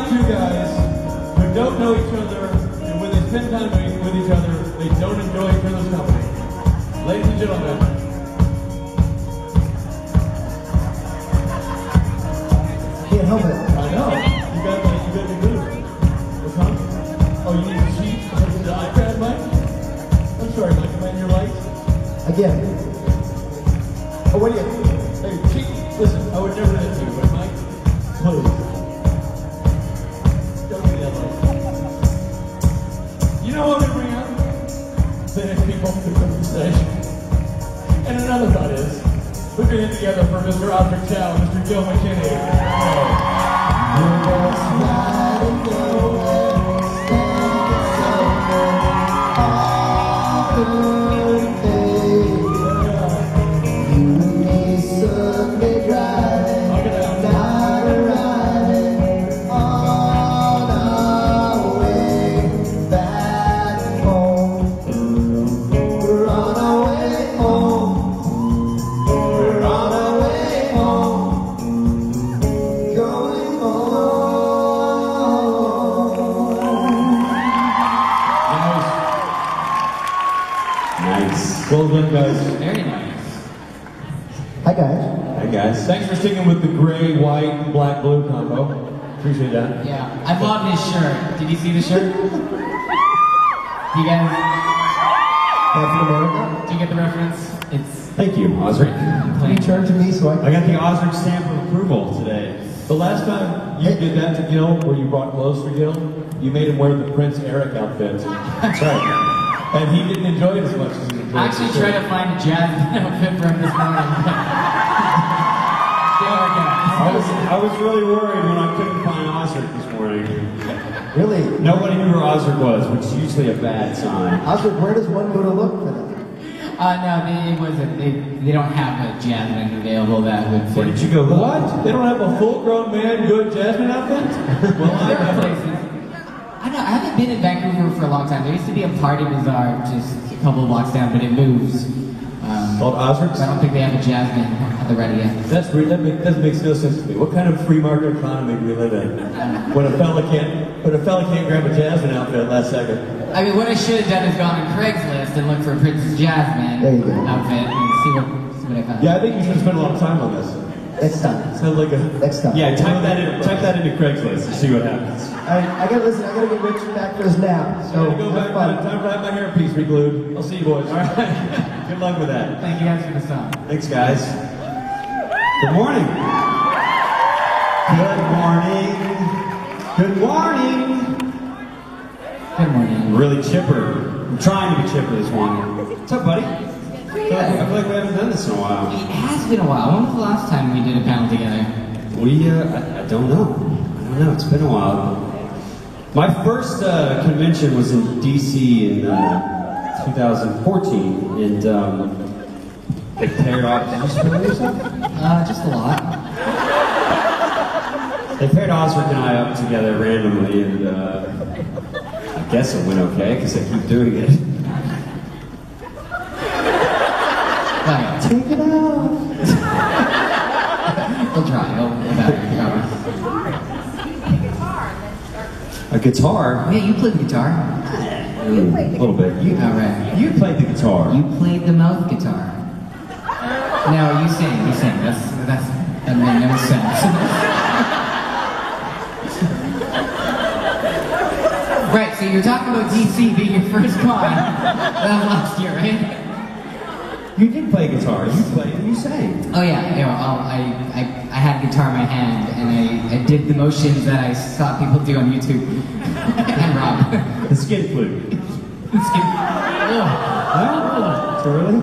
two guys who don't know each other, and when they spend time with each other, they don't enjoy each other's company. Ladies and gentlemen. Can't help it. I know. You got me good. What's wrong? Oh, you need a sheet for the iPad, Mike? I'm sorry, Mike. Am I in your light? Again. Oh, what do you? Hey, cheat. Listen, I would never hit you, but Mike, please. Don't give me that light. You know what we bring up? Finish people to the stage. And another thought is, put your hands together for Mr. Osric Chow, Mr. Gil McKinney. Well done, guys. Very nice. Hi, guys. Hi, guys. Thanks for sticking with the gray, white, black, blue combo. Appreciate that. Yeah, I love his shirt. Did you see the shirt? You guys, Captain America. do you get the reference? It's Thank you, Osric. What are you charging me so I I got the Osric stamp of approval today. The last time you did that to Gil, where you brought clothes for Gil, you made him wear the Prince Eric outfit. That's right. And he didn't enjoy it as much as he enjoyed it. I actually tried to find a Jasmine outfit for him this morning. I was really worried when I couldn't find Osric this morning. Really? Nobody knew where Osric was, which is usually a bad sign. Osric, where does one go to look for that? No, they don't have a Jasmine available that would fit. Where did you go? What? They don't have a full-grown man good Jasmine outfit? Well, I There are know. places. I haven't been in Vancouver for a long time. There used to be a party bazaar just a couple of blocks down, but it moves. Called Osric's? I don't think they have a Jasmine at the ready yet. That's weird. That makes no sense to me. What kind of free market economy do we live in? When a fella can't grab a Jasmine outfit last second. I mean, what I should have done is gone on Craigslist and looked for a Princess Jasmine There you go. outfit and see what I found. Yeah, I think you should spend a lot of time on this. Next time. Sounds like a Next time. Yeah, type that into Craigslist and see what happens. I gotta listen. I gotta get Rich back for his nap. So Time to go back. have fun. Time to have my hairpiece reglued. I'll see you boys. All right. Good luck with that. Thank you guys for the song. Thanks, guys. Good morning. Good morning. Good morning. Good morning. I'm really chipper. I'm trying to be chipper this morning. What's up, buddy? I feel like we haven't done this in a while. It has been a while. When was the last time we did a panel together? I don't know. It's been a while. My first convention was in D.C. in 2014, and they paired off. Did you spill yourself? Just a lot. They paired Osric and I up together randomly, and I guess it went okay because I keep doing it. Right. Take it out. We'll try. A guitar? Yeah, you played the guitar. A little bit. Alright. You played the guitar. You played the mouth guitar. No, you sing. That made no sense. Right, so you're talking about DC being your first con. That was last year, right? You did play guitar. You played and you sang. Oh yeah, I had a guitar in my hand and I did the motions that I saw people do on YouTube. And Rob. The skin flute. Too early?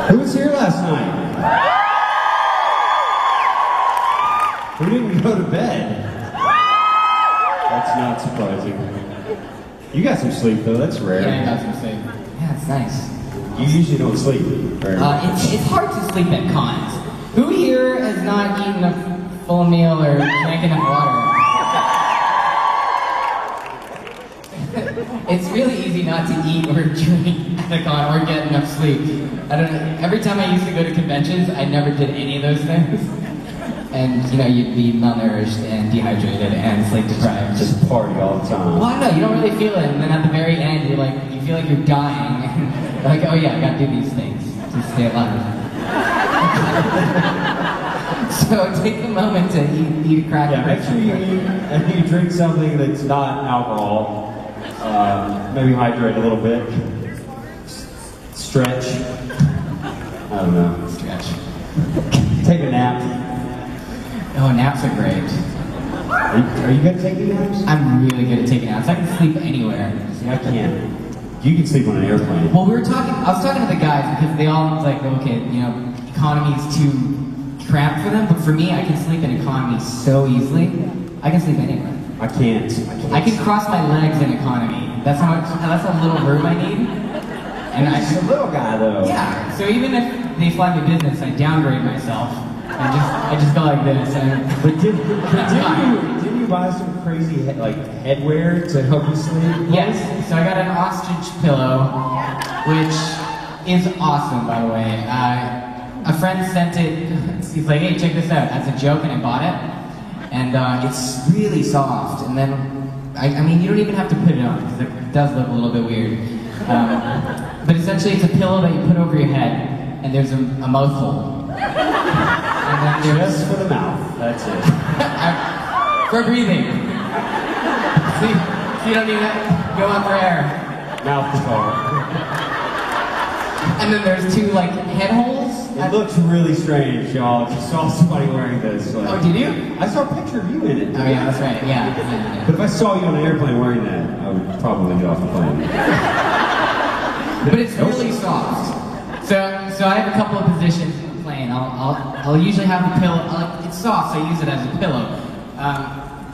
Who was here last night? Who didn't go to bed? That's not surprising. You got some sleep though, that's rare. Yeah, I got some sleep. Yeah, it's nice. You usually don't sleep. Very much. It's hard to sleep at cons. Who here has not eaten a full meal or drank enough water? It's really easy not to eat or drink at a con or get enough sleep. I don't know. Every time I used to go to conventions, I never did any of those things. and you know you'd be malnourished and dehydrated and sleep deprived. Just party all the time. Well, no, you don't really feel it, and then at the very end, you feel like you're dying. And you're like, oh yeah, I gotta do these things to stay alive. So take the moment to eat a cracker. Yeah, make sure you drink something that's not alcohol. Maybe hydrate a little bit. Stretch. I don't know. Stretch. Take a nap. Oh, naps are great. Are you good at taking naps? I'm really good at taking naps. I can sleep anywhere. See, I can't. You can sleep on an airplane. Well, I was talking to the guys because they all like, okay, you know, economy is too cramped for them, but for me, I can sleep in economy so easily. I can sleep anywhere. I can't. I can cross my legs in economy. That's how little room I need. And He's a little guy though. yeah. So even if they fly me business, I downgrade myself. I just go like this. But didn't you buy some crazy headwear to help you sleep? Yes. So I got an ostrich pillow, which is awesome, by the way. A friend sent it. He's like, hey, check this out. As a joke, and I bought it. And it's really soft. And then, I mean, you don't even have to put it on because it does look a little bit weird. But essentially, it's a pillow that you put over your head, and there's a mouth hole. And then Just for the mouth. That's it. for breathing. See, you don't need to go out for air. Mouth to car. And then there's two like head holes. It looks really strange, y'all. If you saw somebody wearing this. Oh, did you? I saw a picture of you in it. Oh yeah, that's right. Yeah. But if I saw you on an airplane wearing that, I would probably get off the plane. But it's really soft. So I have a couple of positions in the plane. I'll usually have the pillow. It's soft, so I use it as a pillow.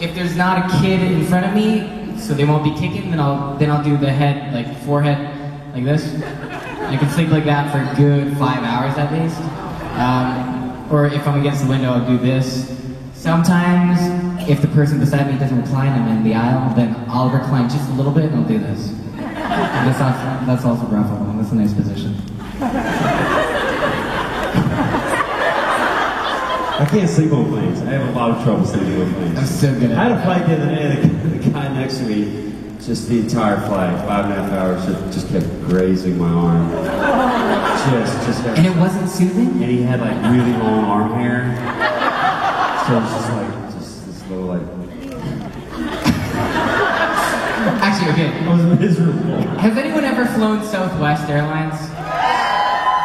If there's not a kid in front of me, so they won't be kicking, then I'll do the head, like forehead, like this. I can sleep like that for a good 5 hours at least. Or if I'm against the window, I'll do this. Sometimes, if the person beside me doesn't recline, I'm in the aisle, then I'll recline just a little bit and I'll do this. And that's also preferable. That's a nice position. I can't sleep on planes. I have a lot of trouble sleeping on planes. I'm so good at I had a that. flight the other day, the guy next to me, just the entire flight, 5.5 hours, just kept grazing my arm. Just And it wasn't soothing? and he had like really long arm hair. So it was just this little like, Actually, okay. I was miserable. Has anyone ever flown Southwest Airlines?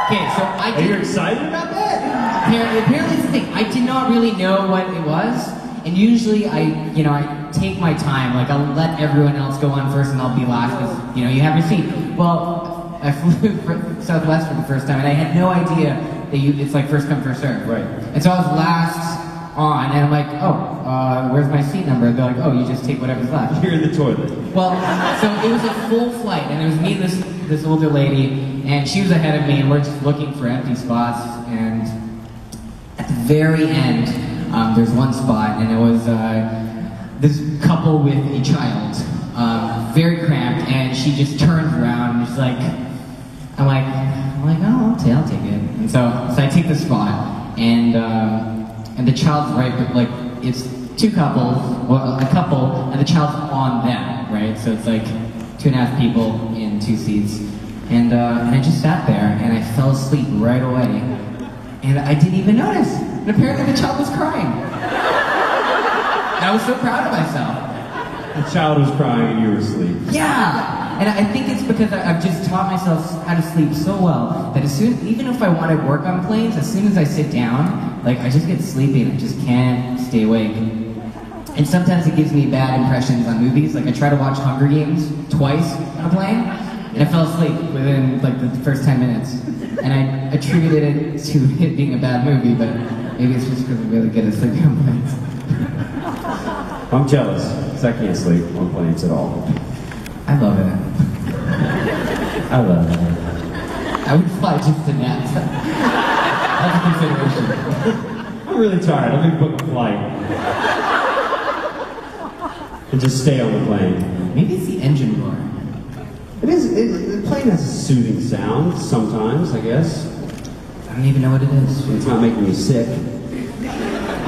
Okay, so I Are you did. excited about that? Apparently, it's the thing. I did not really know what it was, and usually I take my time. Like I'll let everyone else go on first, and I'll be last because you have your seat. Well, I flew for Southwest for the first time, and I had no idea that it's like first come first serve. Right. And so I was last on, and I'm like, where's my seat number? They're like, oh, you just take whatever's left. You're in the toilet. Well, so it was a full flight, and it was me and this older lady, and she was ahead of me, and we're just looking for empty spots, and at the very end, there's one spot, and it was this couple with a child, very cramped, and she just turns around, and she's like, I'm like, oh, I'll take it. And so I take the spot, and the child's right, but like, it's two couples, well, a couple, and the child's on them, right? So it's like 2.5 people in 2 seats. And I just sat there, and I fell asleep right away. And I didn't even notice. And apparently the child was crying. And I was so proud of myself. The child was crying and you were asleep. Yeah! And I think it's because I've just taught myself how to sleep so well that even if I want to work on planes, as soon as I sit down, like I just get sleepy and I just can't stay awake. And sometimes it gives me bad impressions on movies. Like I tried to watch Hunger Games twice on a plane, and I fell asleep within like the first 10 minutes. And I attributed it to it being a bad movie, but maybe it's just because I'm really good at sleeping on planes. I'm jealous, because I can't sleep on planes at all. I love it. I love it. I would fly just to nap. That's a consideration. I'm really tired. Let me book a flight. And just stay on the plane. Maybe it's the engine roar. The plane has a soothing sound sometimes, I guess. I don't even know what it is. It's not making me sick.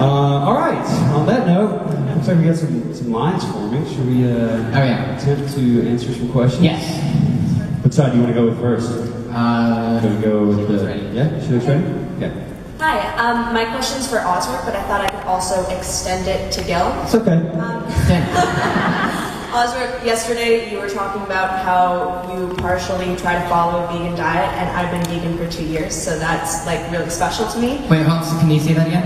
All right. On that note, looks like we got some lines forming. Should we attempt to answer some questions? Yes. What side do you want to go with first? Gonna go with the ready. Yeah, Sheila's ready. Okay. Hi, my question's for Osric, but I thought I could also extend it to Gil. It's okay. Osric, yesterday you were talking about how you partially try to follow a vegan diet, and I've been vegan for 2 years, so that's like really special to me. Wait, hold on, can you say that again?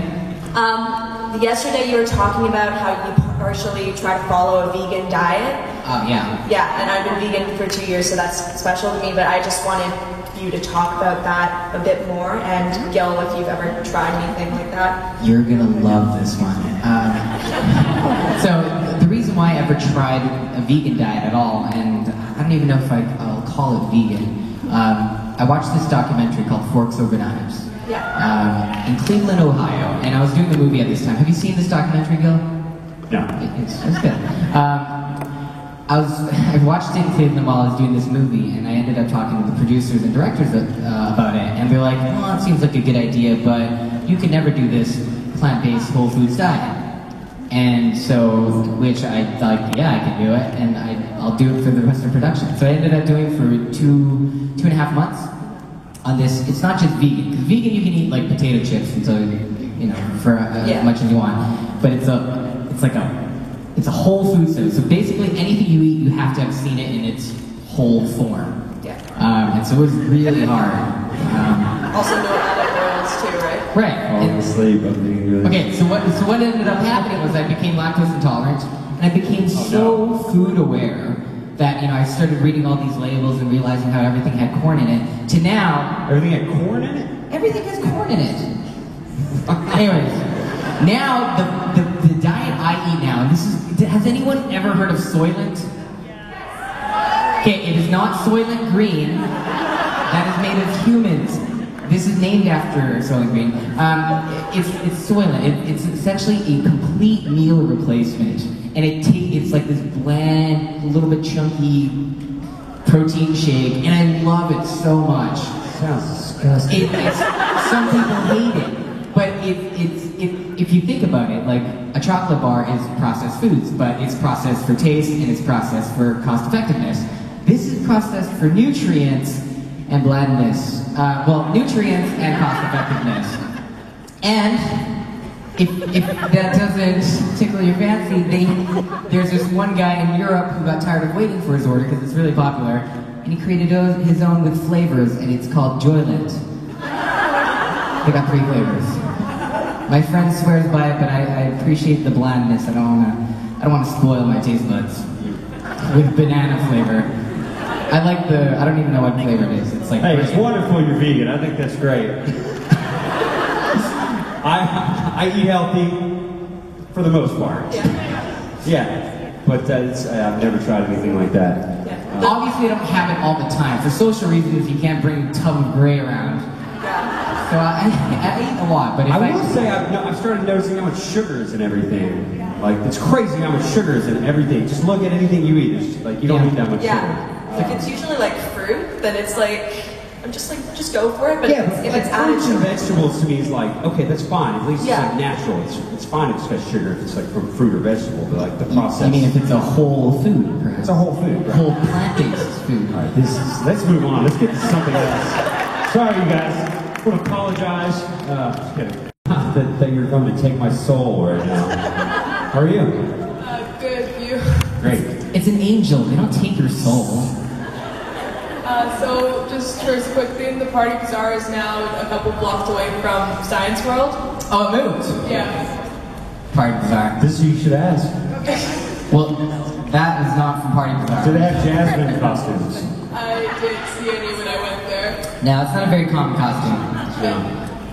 Yesterday you were talking about how you partially try to follow a vegan diet. Oh, yeah. Yeah, and I've been vegan for 2 years, so that's special to me, but I just wanted you to talk about that a bit more, and Gil, if you've ever tried anything like that. You're gonna love this one. So, the reason why I ever tried a vegan diet at all, and I don't even know if I'll call it vegan, I watched this documentary called Forks Over Knives. Yeah. In Cleveland, Ohio, and I was doing the movie at this time. Have you seen this documentary, Gil? No. It's good. I watched it in Cleveland while I was doing this movie, and I ended up talking to the producers and directors about it, and they're like, well, it seems like a good idea, but you can never do this plant-based whole foods diet. And so, which I thought, yeah, I can do it, and I'll do it for the rest of production. So I ended up doing it for two and a half months on this. It's not just vegan, because vegan you can eat like potato chips until, you know, for as much as you want, but it's a whole food study. So basically anything you eat, you have to have seen it in its whole form. Yeah. And so it was really hard. Also no added oils too, right? Right. Falling asleep. I'm being really... Okay, so what ended up happening was I became lactose intolerant, and I became so food aware that, you know, I started reading all these labels and realizing how everything had corn in it, to now... Everything had corn in it? Everything has corn in it. Anyways, now the diet I eat now, and this is... Has anyone ever heard of Soylent? Okay, it is not Soylent Green. That is made of humans. This is named after Soylent Green. It's Soylent. It's essentially a complete meal replacement, and it's like this bland, a little bit chunky protein shake, and I love it so much. Sounds disgusting. Some people hate it, but if you think about it, like a chocolate bar is processed foods, but it's processed for taste and it's processed for cost effectiveness. This is processed for nutrients and blandness. Well, nutrients and cost effectiveness. And if that doesn't tickle your fancy, there's this one guy in Europe who got tired of waiting for his order because it's really popular, and he created his own with flavors, and it's called Joylent. They got 3 flavors. My friend swears by it, but I appreciate the blandness. I don't want to spoil my taste buds with banana flavor. I don't even know what flavor it is. It's like... Hey, it's wonderful you're vegan. I think that's great. I eat healthy for the most part. Yeah, but I've never tried anything like that. Obviously, I don't have it all the time. For social reasons, you can't bring a tub of gray around. So I eat a lot, but if I will say I've started noticing how much sugar is in everything. Like, it's crazy how much sugar is in everything. Just look at anything you eat. It's just, like, you don't need that much sugar. If it's usually like fruit, then it's like, I'm just like, just go for it. But Yeah, if it's added fruits and sugar, vegetables to me is like, okay, that's fine. At least it's Yeah. like natural. It's fine if it's got sugar if it's like from fruit or vegetable, but like the process. I mean, if it's a whole food, perhaps. It's a whole food, right? Whole plant-based food. All right, let's move on. Let's get to something else. Sorry, you guys. I want to apologize. Just kidding. That you're going to take my soul right now. How are you? Good, you. Great. It's an angel. They don't take your soul. So, just first quick thing, the Party Bazaar is now a couple blocks away from Science World. Oh, it moved. Yeah. Party Bazaar. This is who you should ask. Okay. Well, that is not from Party Bazaar. Do they have Jasmine costumes? I didn't see any when I went there. No, it's not a very common costume. No.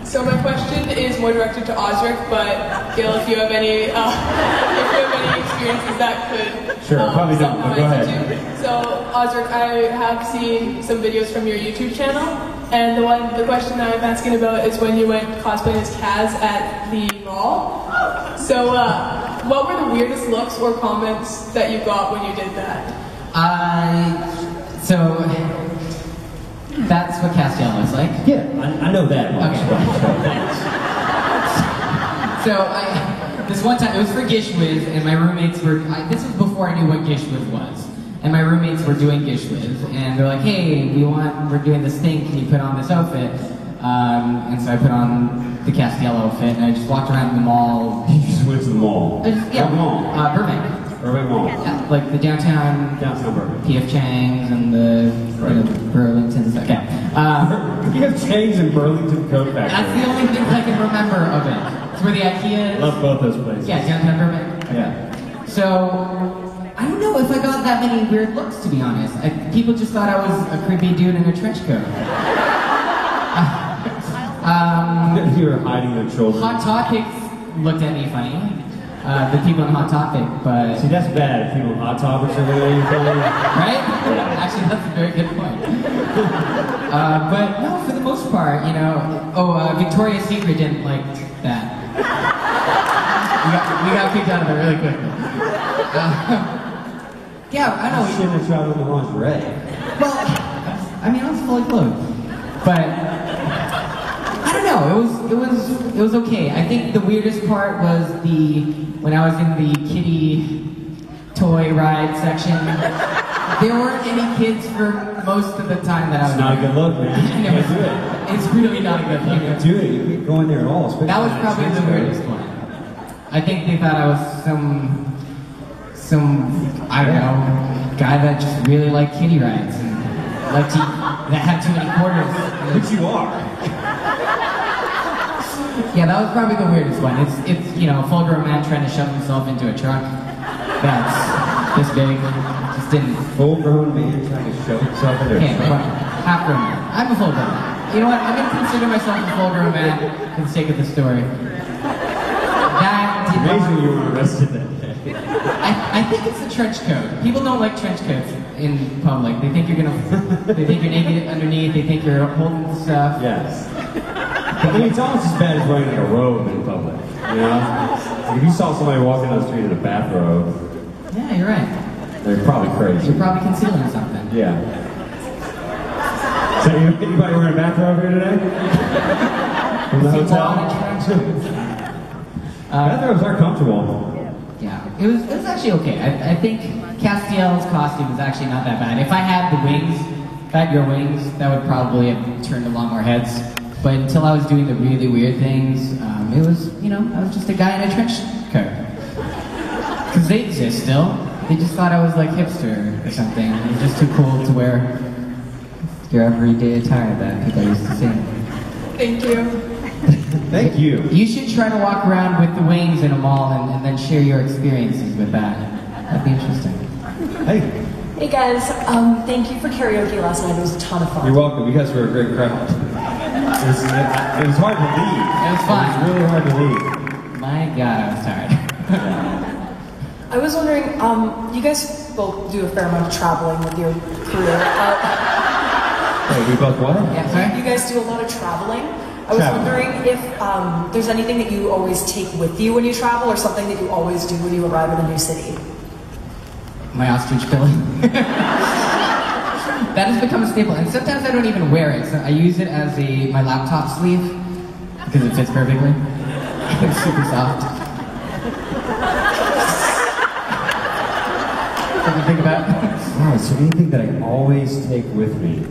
So my question is more directed to Osric, but Gil, if you have any experiences that could Sure, probably don't, but go supplement ahead. it too. So Osric, I have seen some videos from your YouTube channel, and the question I'm asking about is when you went cosplaying as Kaz at the mall. So what were the weirdest looks or comments that you got when you did that? So that's what Castiel looks like. Yeah, I know that much. Okay. This one time, it was for Gish Wiz, and my roommates were, this was before I knew what Gish Wiz was. And my roommates were doing Gish Wiz, and they're like, hey, we're doing this thing, can you put on this outfit? And so I put on the Castiel outfit, and I just walked around the mall. You just went to the mall. Yeah, What mall? Burbank. Burbank Mall. Yeah, like the downtown Burbank. P.F. Chang's and the Burlington's. Okay. P.F. Chang's and Burlington Coat Factory. That's the only thing I can remember of it. It's where the IKEA is. Love both those places. Yeah, downtown Burbank. Okay. Yeah. So, I don't know if I got that many weird looks, to be honest. People just thought I was a creepy dude in a trench coat. You were hiding the children. Hot Topics looked at me funny. The people in Hot Topic, but... See, that's bad. If people in Hot Topics are really funny. Right? Actually, that's a very good point. But no, for the most part, you know... Victoria's Secret didn't like that. We got kicked out of it really quickly. Yeah, I know. You shouldn't have tried on the lingerie. Well, I mean, I was fully clothed, but I don't know. It was okay. I think the weirdest part was when I was in the kiddie toy ride section. There weren't any kids for most of the time that I was. It's not a there. good look, man. You can't do it. It's really not a good You look. can't do it. You can't go in there at all. That was probably the weirdest one. I think they thought I was some I don't know, guy that just really liked kiddie rides and that had too many quarters. But you are. Yeah, that was probably the weirdest one. It's a full-grown man trying to shove himself into a truck that's this big. Just didn't. Full-grown man trying to show himself in Okay, there. half-grown man. I'm a full-grown man. You know what? I'm gonna consider myself a full-grown man for the sake of the story. That did not. Amazing you were arrested that day. I think it's a trench coat. People don't like trench coats in public. They think you're naked underneath. They think you're holding stuff. Yes. I mean, it's almost as bad as wearing like a robe in public. You know? Like if you saw somebody walking down the street in a bathrobe, Yeah, you're right. they're probably crazy. You're probably concealing something. Yeah. So anybody wearing a bathrobe here today? From the hotel? Bathrobes are comfortable. Yeah, it was actually okay. I think Castiel's costume was actually not that bad. If I had the wings, if I had your wings, that would probably have turned a lot more heads. But until I was doing the really weird things, it was, I was just a guy in a trench coat. Because they exist still. They just thought I was like hipster or something. It was just too cool to wear your everyday attire that people used to see. Thank you. Thank you. You should try to walk around with the wings in a mall and then share your experiences with that. That'd be interesting. Hey, Hey guys, thank you for karaoke last night. It was a ton of fun. you're welcome. You guys were a great crowd. It was hard to leave. It was fun. It was really hard to leave. My God, I was tired. I was wondering, you guys both do a fair amount of traveling with your career. Wait, we both what? Yeah, sorry? You guys do a lot of traveling. I was wondering if there's anything that you always take with you when you travel, or something that you always do when you arrive in a new city. My ostrich pillow. That has become a staple, and sometimes I don't even wear it. So I use it as my laptop sleeve because it fits perfectly. It's super soft. Something to think about. Wow, so anything that I always take with me?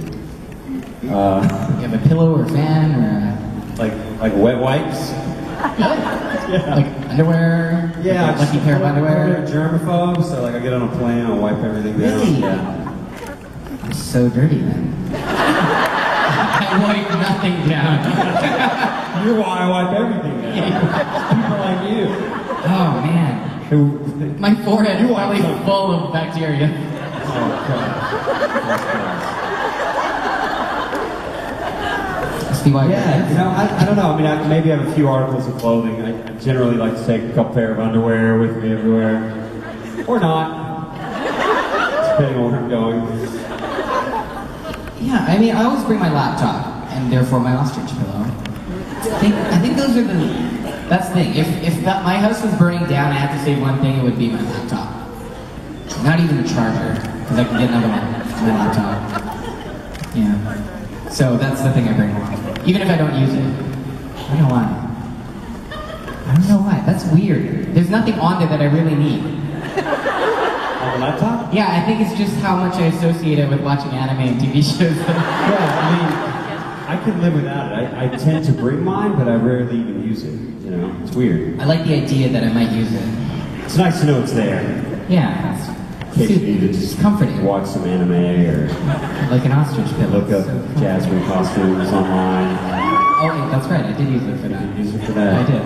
You have a pillow or a fan or Like wet wipes? like underwear? Yeah, Like a lucky pair of underwear? Germaphobe, so like I get on a plane, I'll wipe everything down. Really? Yeah. I'm so dirty then. I wipe nothing down. You're why I wipe everything down. People like you. Oh man. Who? My forehead is You probably wipe full of bacteria. Oh, God. Steve, why? Yeah, I don't know. I mean, maybe I have a few articles of clothing. I generally like to take a couple pair of underwear with me everywhere. Or not. Depending on where I'm going. Yeah, I mean, I always bring my laptop, and therefore my ostrich pillow. I think those are that's the thing. If my house was burning down, I had to say one thing, it would be my laptop. Not even a charger, because I can get another one on my laptop. Yeah. So that's the thing I bring along. Even if I don't use it. I don't know why. I don't know why. That's weird. There's nothing on there that I really need. On the laptop? Yeah, I think it's just how much I associate it with watching anime and TV shows. Yeah, I mean, I could live without it. I tend to bring mine, but I rarely even use it. You know, it's weird. I like the idea that I might use it. It's nice to know it's there. Yeah, In case you need to it's just comforting. watch some anime or Like an ostrich pillow. look up So Jasmine costumes online. Oh, wait, that's right. I did use it for that. Use it for that. I did.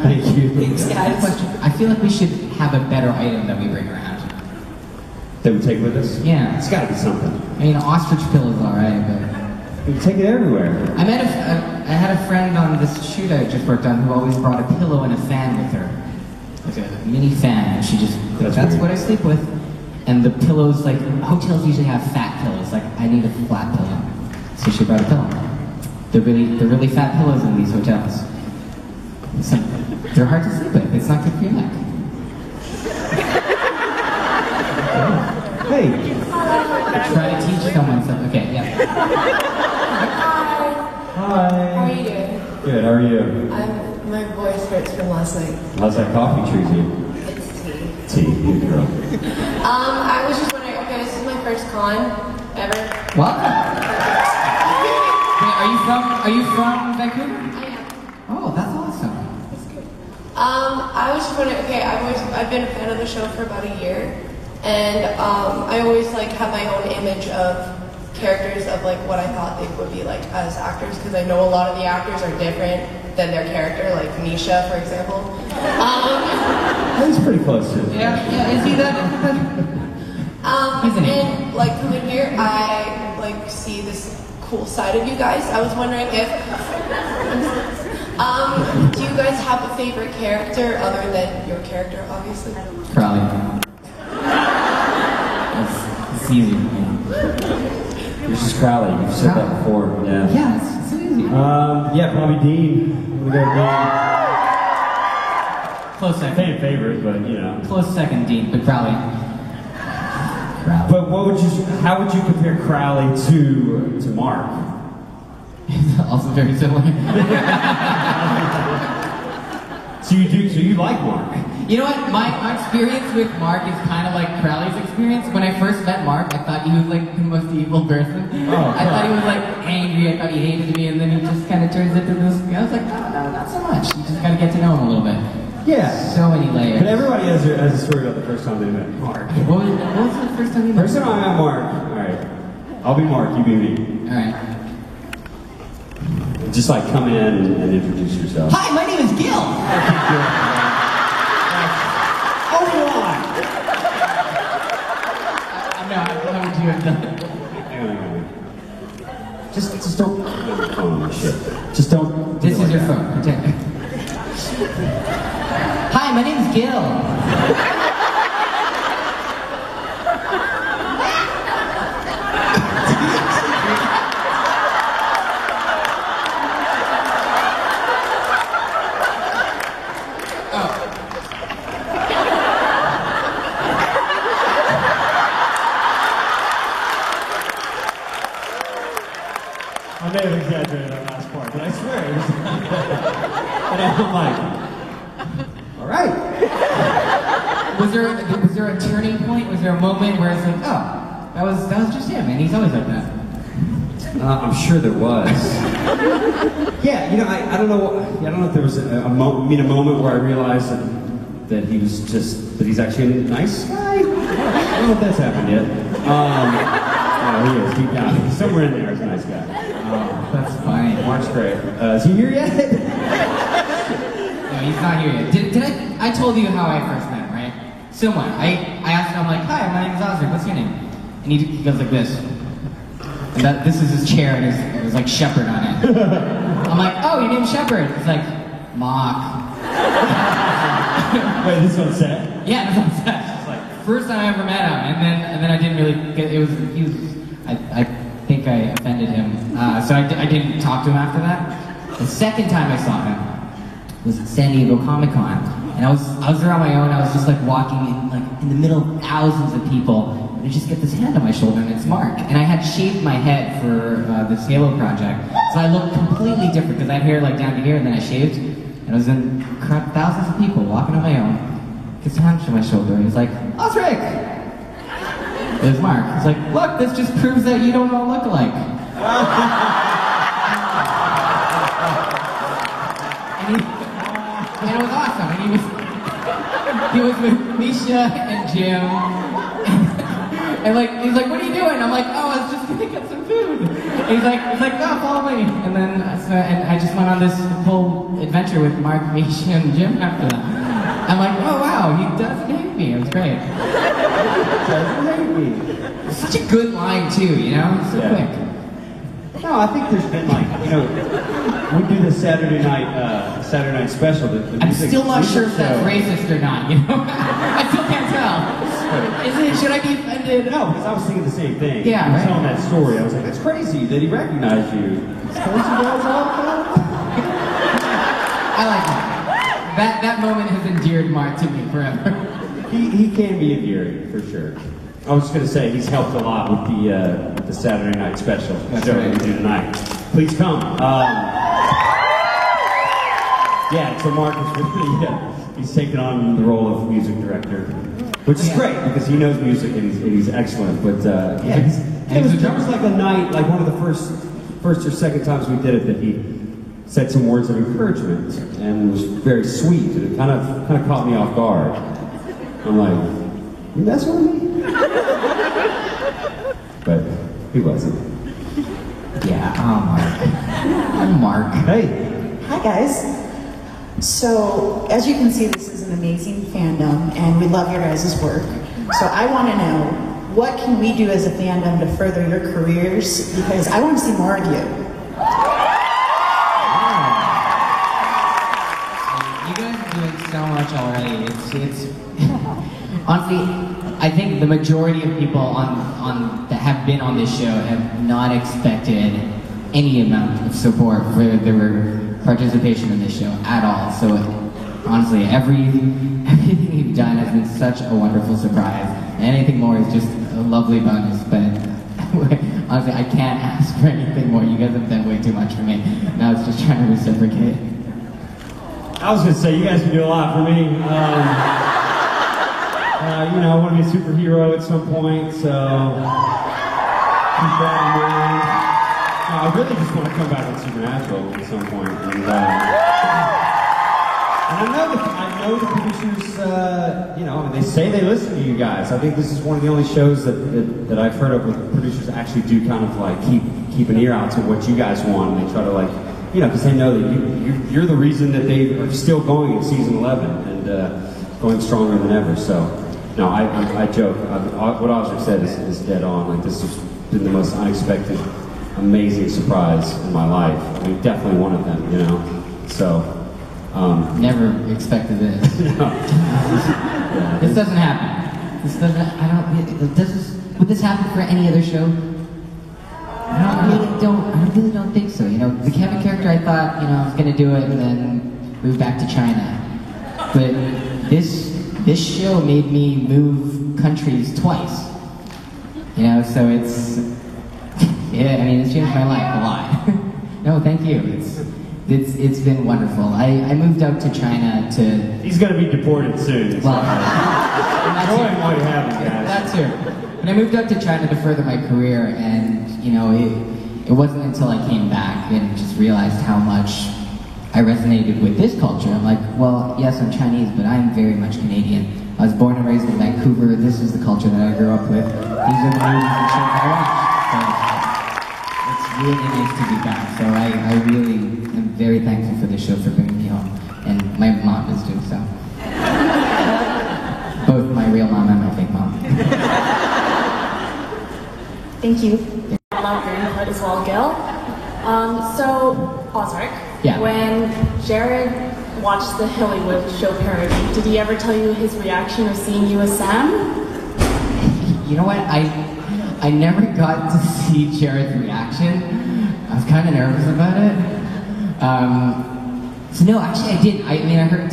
Thank you. Thanks, I have a guys. question. I feel like we should have a better item that we bring around. That we take with us? Yeah. It's gotta be something. I mean, an ostrich pillow's alright, but... We take it everywhere. I had a friend on this shoot I just worked on who always brought a pillow and a fan with her. Like a mini fan, and she just... That's That's weird. what I sleep with. And the pillows, like, hotels usually have fat pillows. Like, I need a flat pillow. So she brought a pillow. They're really fat pillows in these hotels. So, they're hard to sleep with. It's not good for your neck. Hey, Try to teach someone something. Okay, yeah. How are hi. you doing? Good, how are you? My voice hurts from last night. How's that coffee treat you? It's tea. Tea, good girl. I was just wondering, okay, this is my first con ever. Welcome. Wait, are you from Vancouver? I am. Oh, that's awesome. That's good. I was just wondering, okay, I've been a fan of the show for about a year, and I always like have my own image of characters of like what I thought they would be like as actors, because I know a lot of the actors are different than their character, like Misha, for example. He's pretty close to it. Yeah, is he that? He's an And like coming here, I like see this cool side of you guys. I was wondering if, do you guys have a favorite character other than your character, obviously? Crowley. It's easy for me. You're just Crowley, you've said that before. Yeah. Yeah, it's so easy. Yeah, probably Dean. We go Close Dean. second. Fan favorite, but you know. Close second, Dean, but Crowley. Crowley. But how would you compare Crowley to Mark? Also very similar. So you like Mark? You know what? My experience with Mark is kind of like Crowley's experience. When I first met Mark, I thought he was like the most evil person. Oh, I thought he was like angry. I thought he hated me, and then he just kind of turns into this. I was like, no, not so much. You just gotta get to know him a little bit. Yeah. So many layers. But everybody has a story about the first time they met Mark. What was the first time you met? First time I met Mark. All right. I'll be Mark. You be me. All right. Just like come in and introduce yourself. Hi, my name is Gil. Obi-Wan. No, how would you have done it? Hang on. Just don't. Oh shit. Just don't. This do is it your like phone. Pretend. Hi, my name is Gil. I may have exaggerated that last part, but I swear it was. And I'm like, all right. Was there a turning point? Was there a moment where it's like, oh, that was just him, and he's always like that. I'm sure there was. Yeah, you know, I don't know. I don't know if there was a moment where I realized that he's actually a nice guy. I don't know if that's happened yet. No, he is deep down. Somewhere in there is a nice guy. That's funny. Mark's great. Is he here yet? No, he's not here yet. Did I told you how I first met him, right? Similar. I asked him, I'm like, hi, my name is Osric, what's your name? And he goes like this. And this is his chair, and it was like Shepherd on it. I'm like, oh, your name's Shepherd. It's like, Mock. Wait, this one's set? Yeah, that's what I'm saying. It's like, first time I ever met him, and then I didn't really get, I think I offended him. So I didn't talk to him after that. The second time I saw him was at San Diego Comic-Con, and I was there on my own. I was just like walking in the middle of thousands of people, and I just get this hand on my shoulder, and it's Mark. And I had shaved my head for this Halo project, So I looked completely different because I had hair like down to here and then I shaved. And I was in thousands of people walking on my own. Gets a hunch on my shoulder and he's like, Osric! It was Mark. He's like, look, this just proves that you don't all look alike. And it was awesome. And he was with Misha and Jim. And like, he's like, what are you doing? I'm like, oh, I was just gonna get some food. And he's like, no, follow me. And then, and I just went on this whole adventure with Mark, Misha, and Jim after that. I'm like, oh wow, he doesn't hate me. It was great. Doesn't hate me. Such a good line too, you know? So quick. No, I think there's been like, you know, we do the Saturday night special. The I'm music, still not sure if show. that's racist or not, you know? I still can't tell. Should I be offended? No, because I was thinking the same thing. Yeah, I was right. telling that story. I was like, that's crazy that he recognized you. It's crazy guys all the time. I like that. That moment has endeared Mark to me forever. He can be endearing, for sure. I was just going to say, he's helped a lot with the Saturday night special show that we do tonight. Please come. Yeah, so Mark is really, he's taken on the role of music director, which is great because he knows music and he's excellent. But there was like a night, like one of the first or second times we did it, that he said some words of encouragement and was very sweet, and it kind of caught me off guard. I'm like, you messing with me? But he wasn't. Yeah, Mark. I'm Mark. Hey. Hi guys. So, as you can see, this is an amazing fandom, and we love your guys' work. So I want to know, what can we do as a fandom to further your careers? Because I want to see more of you. You guys are doing so much already. It's honestly, I think the majority of people on that have been on this show have not expected any amount of support for their participation in this show at all. So honestly, everything you've done has been such a wonderful surprise. And anything more is just a lovely bonus. But honestly, I can't ask for anything more. You guys have done way too much for me. Now it's just trying to reciprocate. I was going to say, you guys can do a lot for me. You know, I want to be a superhero at some point, so keep that in mind. I really just want to come back with Supernatural at some point. And I know the producers, you know, they say they listen to you guys. I think this is one of the only shows that I've heard of where the producers actually do kind of like keep an ear out to what you guys want, and they try to like, you know, because they know that you're the reason that they are still going in season 11 and going stronger than ever. So, no, I joke. What Osric said is dead on. Like, this has been the most unexpected, amazing surprise in my life. I mean, definitely one of them, you know. So, never expected this. This doesn't happen. This doesn't. Would this happen for any other show? I really don't think so. You know, the Kevin character, I thought, you know, I was gonna do it and then move back to China. But this show made me move countries twice. You know, so it's yeah. I mean, it's changed my life a lot. No, thank you. It's been wonderful. I moved out to China to. He's gonna be deported soon. Well, Go ahead while you have it, guys. that's true. And I moved out to China to further my career, and you know, it wasn't until I came back and just realized how much I resonated with this culture. I'm like, well, yes, I'm Chinese, but I'm very much Canadian. I was born and raised in Vancouver. This is the culture that I grew up with. These are the movies and shows I watch. So it's really nice to be back. So I really am very thankful for this show for bringing me home, and my mom is too. So both my real mom and my fake mom. Thank you. I love your input as well, Gil. So, Osric, Yeah. when Jared watched the Hollywood show parody, did he ever tell you his reaction of seeing you as Sam? You know what? I never got to see Jared's reaction. I was kind of nervous about it. So no, actually I did. I mean, I heard.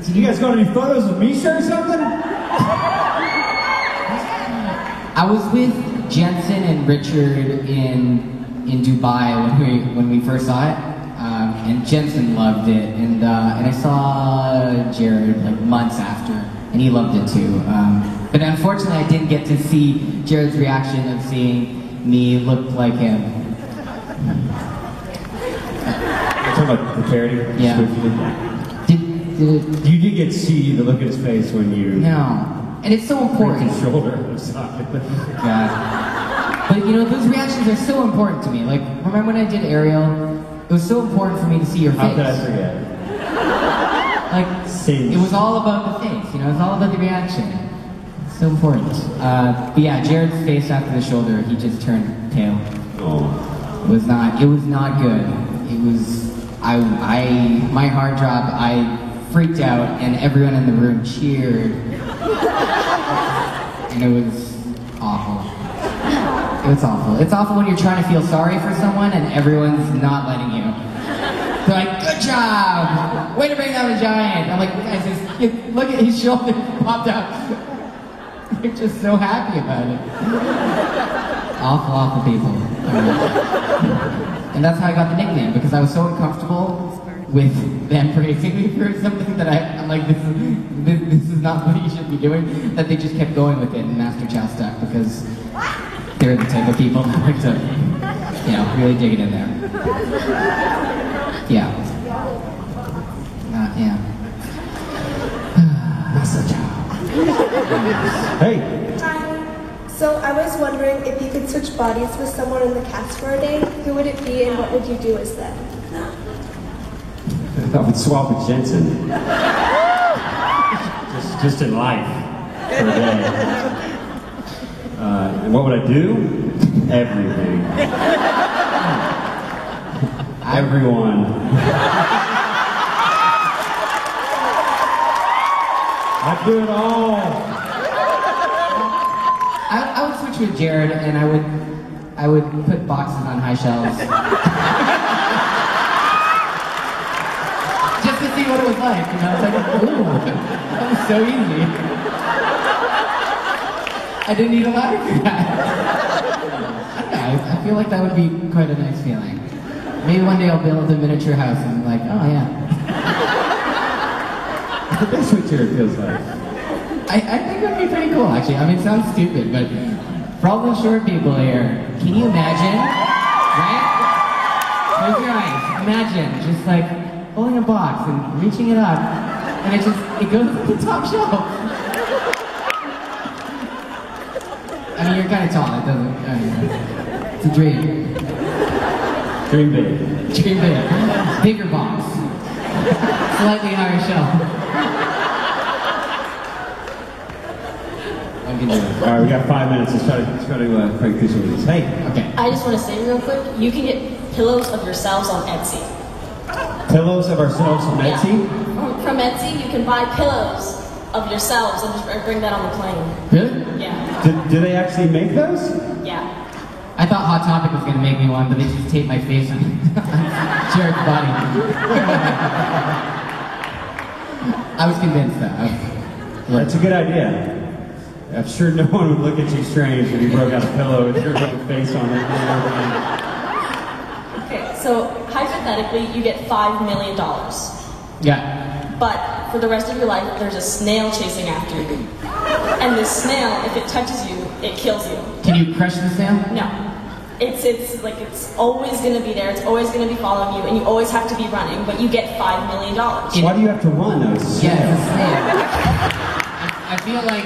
Did You guys got any photos of Misha or something? I was with Jensen and Richard in in Dubai when we first saw it, and Jensen loved it, and I saw Jared like months after, and he loved it too. But unfortunately, I didn't get to see Jared's reaction of seeing me look like him. You're talking about the parody? Yeah. You did get to see the look in his face when you... No. And it's so important. His shoulder. I'm sorry. God. But you know, those reactions are so important to me. Like, remember when I did Ariel? It was so important for me to see your face. How could I forget? Like, Same. it was all about the face, you know, it was all about the reaction. It's so important. But yeah, Jared's face after the shoulder, he just turned pale. Oh. It was not good. It was, my heart dropped, I freaked out, and everyone in the room cheered. And it was awful. It was awful. It's awful when you're trying to feel sorry for someone and everyone's not letting you. They're like, good job! Way to bring down the giant! I'm like, guys, look at his shoulder popped out. They're just so happy about it. Awful, awful people. And that's how I got the nickname, because I was so uncomfortable with them praising me for something that I'm like, this is not what you should be doing, that they just kept going with it and Master Chow stuck, because they're the type of people that like to, you know, really dig it in there. Yeah. Yeah. Master Chow. Hey. Hi. So I was wondering if you could switch bodies with someone in the cast for a day, who would it be and what would you do as them? I would swap with Jensen. just in life for a day. And what would I do? Everything. Everyone. I do it all. I would switch with Jared, and I would put boxes on high shelves. Just to see what it was like, you know? It's like, ooh, that was so easy. I didn't need a ladder for that. Yeah, I feel like that would be quite a nice feeling. Maybe one day I'll build a miniature house and I'm like, oh yeah. That's what Jared feels like. I think that'd be pretty cool, actually. I mean, it sounds stupid, but for all the short people here, can you imagine, right? Close your eyes. Imagine just like pulling a box and reaching it up, and it goes to the top shelf. I mean, you're kind of tall. It doesn't. I mean, it's a dream. Dream big. Dream big. Bigger box. Slightly higher shelf. I can do it. All right, we got 5 minutes. Let's try to crank through some of these. Hey. Okay. I just want to say real quick, you can get pillows of yourselves on Etsy. Pillows of ourselves from Etsy? Yeah. From Etsy, you can buy pillows of yourselves and just bring that on the plane. Really? Yeah. Do they actually make those? Yeah. I thought Hot Topic was going to make me one, but they just taped my face on Jared's body. I was convinced though. That's a good idea. I'm sure no one would look at you strange if you broke out a pillow with your little face on it. Okay, so hypothetically, you get $5 million. Yeah. But for the rest of your life, there's a snail chasing after you. And this snail, if it touches you, it kills you. Can you crush the snail? No. It's always going to be there. It's always going to be following you, and you always have to be running. But you get $5 million. Why do you have to run though? It's a snail. Yeah, it's a snail. I feel like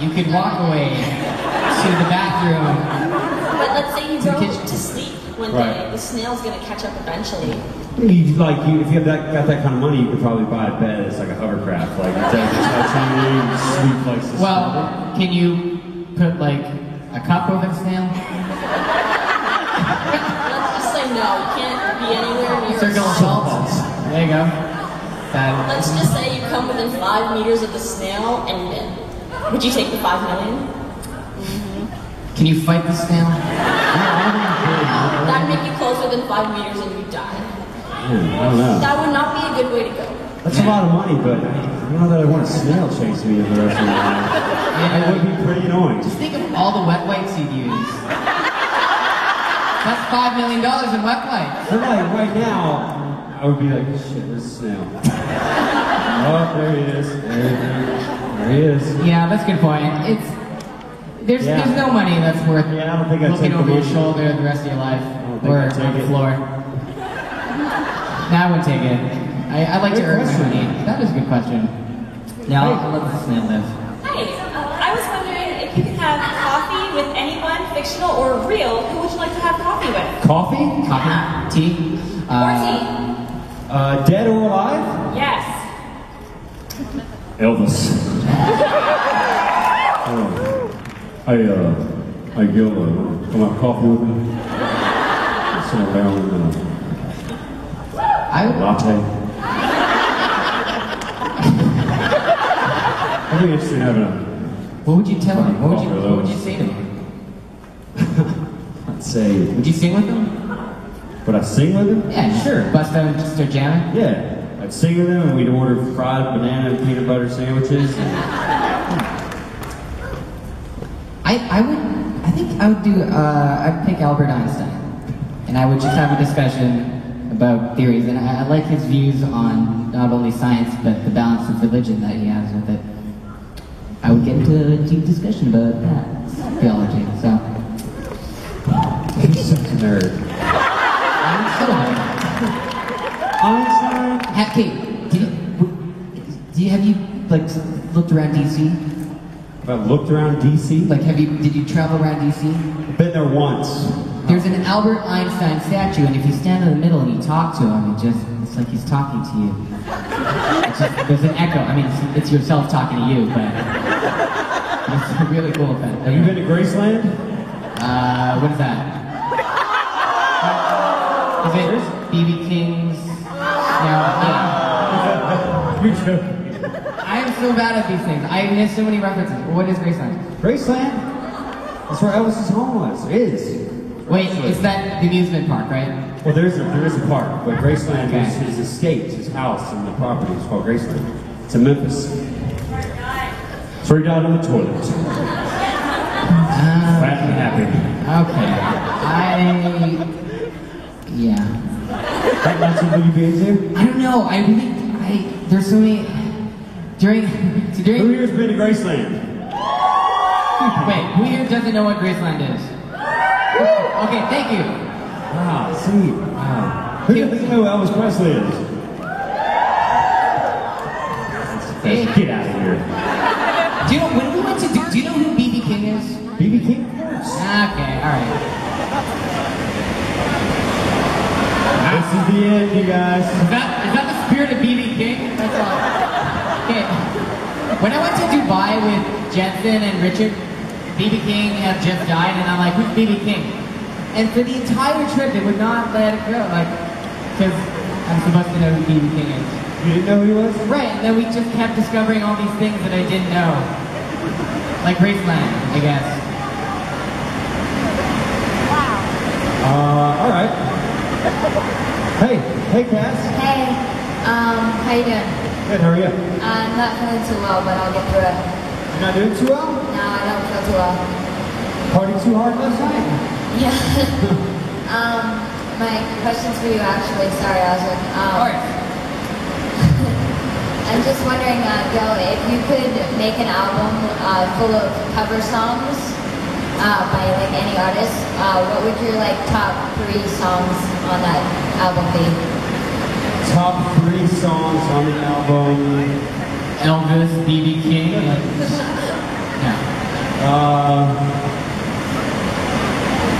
you could walk away to the bathroom. But let's say you go to sleep one day, the snail's going to catch up eventually. If you have got that kind of money, you could probably buy a bed that's like a hovercraft. Like it does sleep like this. Well, can you put like a cup over the snail? Let's just say no. You can't be anywhere near Circle of salt. There you go. Let's just say you come within 5 meters of the snail and you win. Would you take the $5 million? Mm-hmm. Can you fight the snail? That'd make you closer than 5 meters and you die. I don't know. That would not be a good way to go. That's a lot of money, but I don't know that I want a snail chase me for the rest of my life. It would be pretty annoying. Just think of all the wet wipes you'd use. That's $5 million in wet light. So like right now, I would be like, shit, where's the snail? Oh, there he is. There he is. Yeah, that's a good point. There's no money that's worth I don't think I'd looking take the over your money. shoulder the rest of your life think or I'd take on the it. floor. No, I wouldn't take it. I'd like to Good earn my question. money. That is a good question. Yeah, I'll let the snail live. Hi, I was wondering if you could have coffee with anyone, fictional or real, who would you like to have coffee with? Coffee? Coffee? Tea? Or tea? Dead or alive? Yes. Elvis. I Gil, come have coffee with me? Sit down and latte. I'd be interested in having a... What would you tell him? What would you say to him? I'd say... Would you sing with him? Would I sing with him? Yeah, sure. Bust out and just start jamming? Yeah. I'd sing with him and we'd order fried banana and peanut butter sandwiches. I'd pick Albert Einstein. And I would just have a discussion about theories. And I like his views on not only science, but the balance of religion that he has with it. I would get into a deep discussion about that theology, so. He's such a nerd. Einstein? Kate, have you like looked around DC? Have I looked around DC? Like, did you travel around DC? I've been there once. There's an Albert Einstein statue, and if you stand in the middle and you talk to him, it's like he's talking to you. There's an echo. I mean, it's yourself talking to you, but it's a really cool effect. Have you been to Graceland? What is that? Is it B.B. King's? No. You're joking. I am so bad at these things. I miss so many references. What is Graceland? Graceland? That's where Elvis's home was. Is. Wait, it's that amusement park, right? Well, there is a park, but Graceland Okay. is his estate, his house, and the property is called Graceland. It's in Memphis. It's where he died on the toilet. Fat and happy. Okay. Yeah. That's something you've been to? I don't know. There's so many. Who here's been to Graceland? Wait, who here doesn't know what Graceland is? Okay, thank you. Wow, sweet. Wow. Who doesn't know who Elvis Presley is? Hey. Get out of here. Do you know when we went to? Do you know who B.B. King is? B.B. King, of course. Okay, all right. This is the end, you guys. Is that the spirit of B.B. King? That's all. Okay. When I went to Dubai with Jensen and Richard, B.B. King had just died, and I'm like, who's B.B. King? And for the entire trip, they would not let it go, like, because I'm supposed to know who B.B. King is. You didn't know who he was? Right, and then we just kept discovering all these things that I didn't know. Like Graceland, I guess. All right. Hey, Cass. Hey, how you doing? Good, how are you? I'm not feeling too well, but I'll get through it. You're not doing too well? No, I don't feel too well. Party too hard last night? Yeah. My question's for you, actually. Sorry, Osric. I'm just wondering, Gil, if you could make an album full of cover songs by like any artist, what would your like top 3 songs on that album be? Top 3 songs on the album. Elvis, B.B. King. Yeah.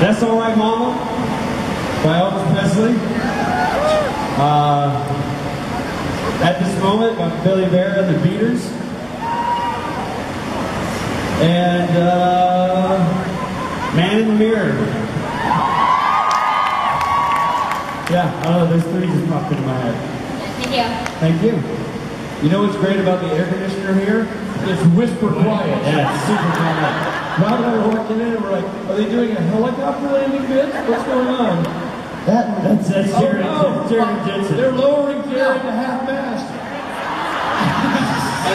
That's All Right Mama by Elvis Presley. At This Moment by Billy Bear and the Beaters. And Man in the Mirror. Yeah, I don't know, those 3 just popped into my head. Thank you. Thank you. You know what's great about the air conditioner here? It's whisper quiet. Yeah, it's super quiet. Rob and I were walking in and we're like, are they doing a helicopter landing bit? What's going on? That's Jared, no. Jared Jensen. They're lowering Jared to half-mast.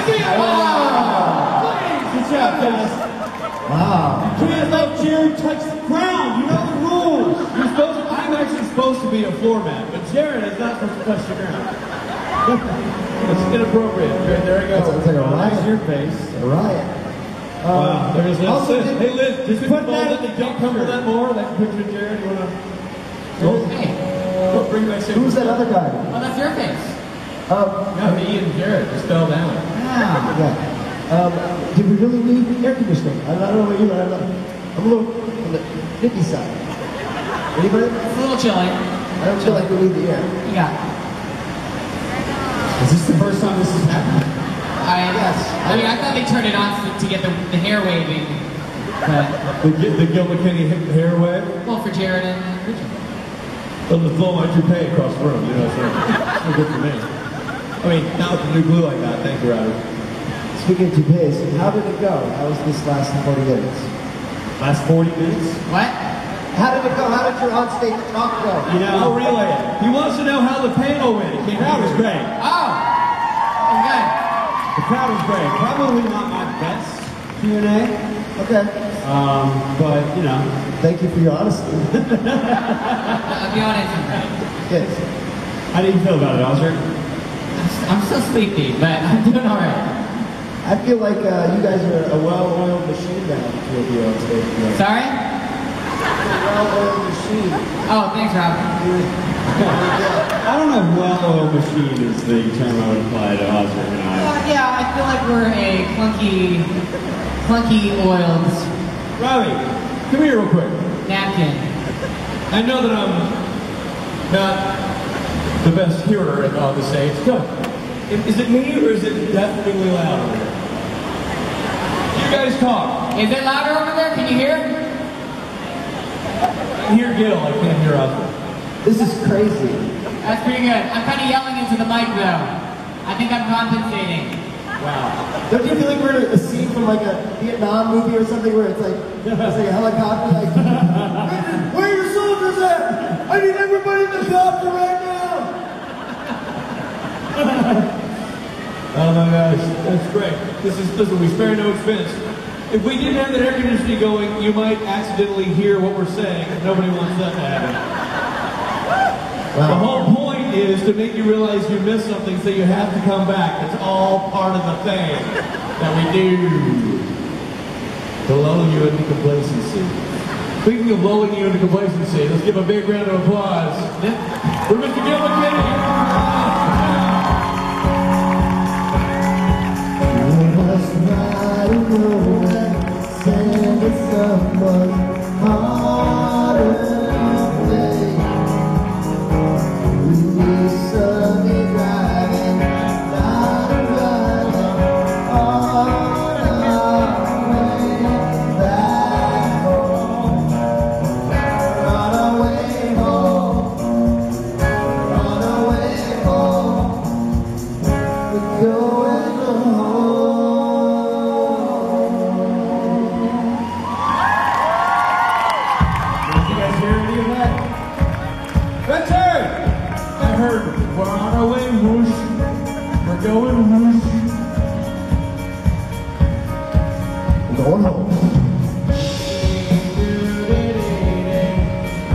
Good job, guys. Wow. Can't let Jared touch the ground. You know the rules. You're supposed supposed to be a floor mat, but Jared is not supposed to touch the ground. It's inappropriate. Okay, there we go. It's like a riot. Nice your face. A riot. Wow, there's Liz. also Liz. did- Hey Liz, just put put that in the jump cover that more. That picture of Jared, you wanna go bring that shit. Who's that other guy? Oh, that's your face. No, me and Jared just fell down. Yeah. Do we really need air conditioning? I don't know what you know. I'm a little on the nippy side. Anybody? It's a little chilly. I don't feel like we need the air. Yeah. Is this the first time this has happened? I mean, I thought they turned it on to get the hair waving, but The Gil McKinney hair wave? well, for Jared and Richard. From the flow my toupee across the room, you know, so it's no good for me. I mean, not with the new glue I got. Thank you, Robbie. Speaking of toupees, how did it go? How was this last 40 minutes? Last 40 minutes? What? How did it go? How did your on-stage talk go? You know, I'll relay it. He wants to know how the panel went. The crowd was great. Oh, okay. The crowd was great. Probably not my best Q&A. Okay. But, you know. Thank you for your honesty. I'll be honest. Yes. How do you feel about it, Oscar? I'm still sleepy, but I'm doing all right. I feel like you guys are a well-oiled machine now with you on stage today. Sorry? A well-oiled machine. Oh, thanks, Rob. I don't know if well-oiled machine is the term I would apply to Oscar and I. Yeah, I feel like we're a clunky oiled Robbie, come here real quick. napkin. I know that I'm not the best hearer on the stage. Go. Is it me or is it deafeningly loud over there? You guys talk. Is it louder over there? Can you hear? I can hear Gil, I can't hear Oscar. This is crazy. That's pretty good. I'm kind of yelling into the mic though. I think I'm compensating. Wow. Don't you feel like we're in a scene from like a Vietnam movie or something where it's like a helicopter like, where are your soldiers at? I need everybody in the copter right now. Oh my gosh, that's great. Listen, we spare no expense. If we didn't have that air conditioning going, you might accidentally hear what we're saying. Nobody wants that to happen. Wow. The whole point is to make you realize you missed something, so you have to come back. It's all part of the thing that we do. To lull you into complacency. Speaking of lulling you into complacency, let's give a big round of applause for Mr. Gil McKinney.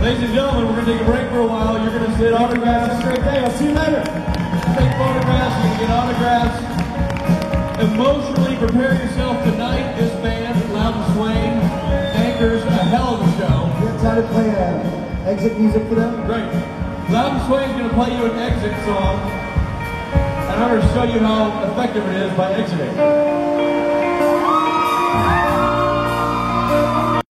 Ladies and gentlemen, we're going to take a break for a while. You're going to sit autographs. Have a great day. I'll see you later. Take photographs. You can get autographs. Emotionally prepare yourself tonight. This band, Loud and Swain, anchors a hell of a show. You have time to play exit music for them? Great. Loud and Swain is going to play you an exit song. And I'm going to show you how effective it is by exiting.